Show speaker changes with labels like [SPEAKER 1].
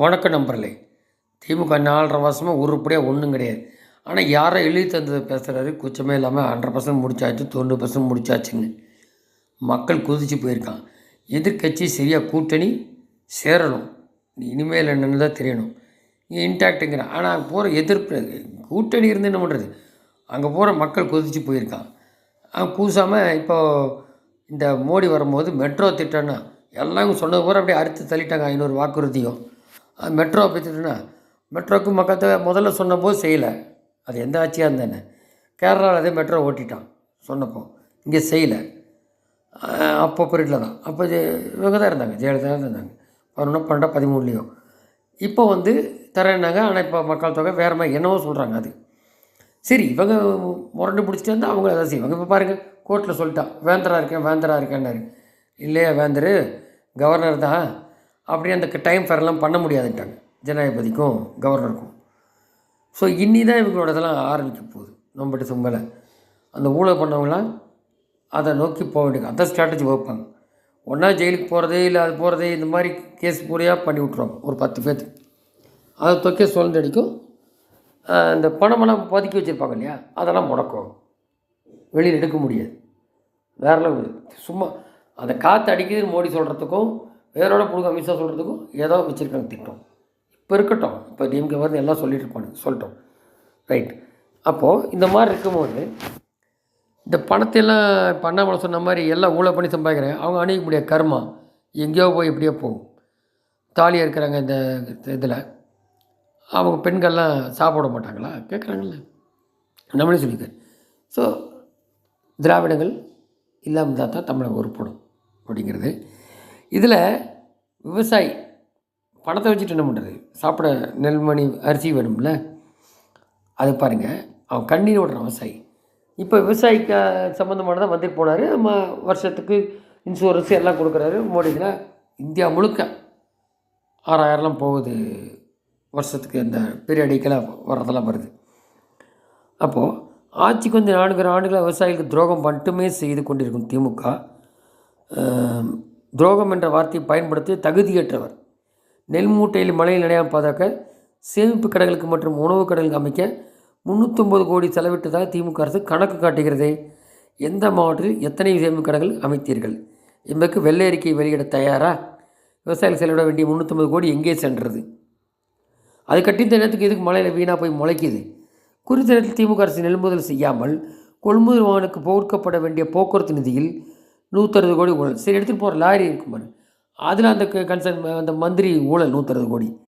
[SPEAKER 1] வணக்கம் நம்பர்களே. திமுக 4.5 வருஷமாக உருப்படியாக ஒன்றும் கிடையாது. ஆனால் யாரை எழுதி தந்ததை பேசுகிறாரு, குச்சமே இல்லாமல் 100% முடிச்சாச்சு, 90% முடிச்சாச்சுன்னு மக்கள் குதிச்சு போயிருக்கான். எதிர்கட்சி சரியாக கூட்டணி சேரணும், இனிமேல் என்னென்னு தான் தெரியணும். இங்கே இன்டாக்டுங்கிறான். ஆனால் அங்கே போகிற எதிர்ப்பு கூட்டணி இருந்து என்ன பண்ணுறது, அங்கே போகிற மக்கள் குதிச்சு போயிருக்கான். அவன் கூசாமல் இப்போது இந்த மோடி வரும்போது மெட்ரோ திட்டம்னா எல்லாம் சொன்னது போகிற அப்படியே அறுத்து தள்ளிட்டாங்க. 500 வாக்குறுதியும் மெட்ரோ பற்றிட்டுனா மெட்ரோவுக்கு மக்கள் முதல்ல சொன்னபோது செய்யலை. அது எந்த ஆட்சியாக இருந்தானே. கேரளாவில் அதே மெட்ரோ ஓட்டிட்டான் சொன்னப்போ, இங்கே செய்யலை. அப்போ பீரியடில் தான் அப்போ இவங்க தான் இருந்தாங்க, ஜெயலலிதா தான் இருந்தாங்க. 11, 12, 13 இப்போ தரேன்னாங்க. ஆனால் இப்போ மக்கள் தொகை வேறு மாதிரி என்னவோ சொல்கிறாங்க. அது சரி, இவங்க முரண்டு பிடிச்சிட்டு வந்தால் அவங்க அதை செய்வாங்க. இப்போ பாருங்கள், கோர்ட்டில் சொல்லிட்டான், வேந்தராக இருக்கேன்னாரு. இல்லையா, வேந்தர் கவர்னர் தான், அப்படி அந்த டைம் ஃபேர்லாம் பண்ண முடியாதுட்டாங்க ஜனாதிபதிக்கும் கவர்னருக்கும். ஸோ இன்னி தான் இவங்களோட இதெல்லாம் ஆரம்பிக்க போகுது. நம்மகிட்ட சும்பலை அந்த ஊழல் பண்ணவங்களாம் அதை நோக்கி போக வேண்டியது. அந்த ஸ்ட்ராட்டஜி வைப்பாங்க. ஒன்றா ஜெயிலுக்கு போகிறதே இல்லை, அது போகிறதே இந்த மாதிரி கேஸ் பூரையாக பண்ணி விட்ருவாங்க. ஒரு 10 பேர்த்துக்கு அதை தொக்கே சுழந்தடிக்கும். இந்த பணமெல்லாம் பதுக்கி வச்சுருப்பாங்க இல்லையா, அதெல்லாம் முடக்கும், வெளியில் எடுக்க முடியாது. வேறெல்லாம் சும்மா அந்த காற்று அடிக்குதுன்னு மோடி சொல்கிறதுக்கும் வேரோட புழுக அமித்ஷா சொல்கிறதுக்கும் ஏதோ வச்சுருக்காங்க திட்டம். இப்போ இருக்கட்டும், இப்போ டிஎம்கே வந்து எல்லாம் சொல்லிட்டு இருப்பாங்க, சொல்லிட்டோம், ரைட். அப்போது இந்த மாதிரி இருக்கும்போது இந்த பணத்தையெல்லாம் பண்ணாமலை சொன்ன மாதிரி எல்லாம் ஊழல் பண்ணி சம்பாதிக்கிறாங்க. அவங்க அணிக்க முடியாது, கர்மா எங்கேயோ போய் எப்படியோ போகும். தாலியாக இருக்கிறாங்க இந்த இதில். அவங்க பெண்கள்லாம் சாப்பிட மாட்டாங்களா கேட்குறாங்கல்ல, நம்மளே சொல்லிக்கிறேன். ஸோ திராவிடங்கள் இல்லாமல் இருந்தால் தான் தமிழகம் உருப்படும் அப்படிங்கிறது. இதில் விவசாயி பணத்தை வச்சுட்டு என்ன பண்ணுறது, சாப்பிட நெல்மணி அரிசி வேணும்ல, அது பாருங்கள், அவன் கண்ணீர் விடுறான் விவசாயி. இப்போ விவசாயிக்கு சம்மந்தமானதான் வந்துட்டு போனார். நம்ம வருஷத்துக்கு இன்சூரன்ஸ் எல்லாம் கொடுக்குறாரு மோடியில். இந்தியா முழுக்க 6000 போகுது வருஷத்துக்கு. இந்த பீரியடிக்கெல்லாம் வர்றதெல்லாம் வருது. அப்போது ஆட்சிக்கு 4 ஆண்டுகளாக விவசாயிகளுக்கு துரோகம் மட்டுமே செய்து கொண்டிருக்கும் திமுக. துரோகம் என்ற வார்த்தையை பயன்படுத்தி தகுதியற்றவர். நெல் மூட்டையில் மழையில் நடையாமல் பாதுகாக்க சேமிப்பு கடைகளுக்கு மற்றும் உணவு கடைகளுக்கு அமைக்க 309 கோடி செலவிட்டதாக திமுக அரசு கணக்கு காட்டுகிறது. எந்த மாவட்டத்தில் எத்தனை சேமிப்பு கடைகள் அமைத்தீர்கள் என்பதற்கு வெள்ளை அறிக்கை வெளியிட தயாரா? விவசாயிகள் செலவிட வேண்டிய 309 கோடி எங்கே சென்றது? அது கட்டித்த நேரத்துக்கு எதுக்கு மழையில் வீணாக போய் முளைக்குது? குறித்த நேரத்தில் திமுக அரசு நெல்முதல் செய்யாமல் கொள்முதல் வாகனுக்கு போர்க்கப்பட வேண்டிய போக்குவரத்து நிதியில் 160 கோடி ஊழல். சரி, எடுத்துகிட்டு போகிற லாரி இருக்கும் பாரு, அதில் அந்த கன்சர்ன் அந்த மந்திரி ஊழல் 160 கோடி.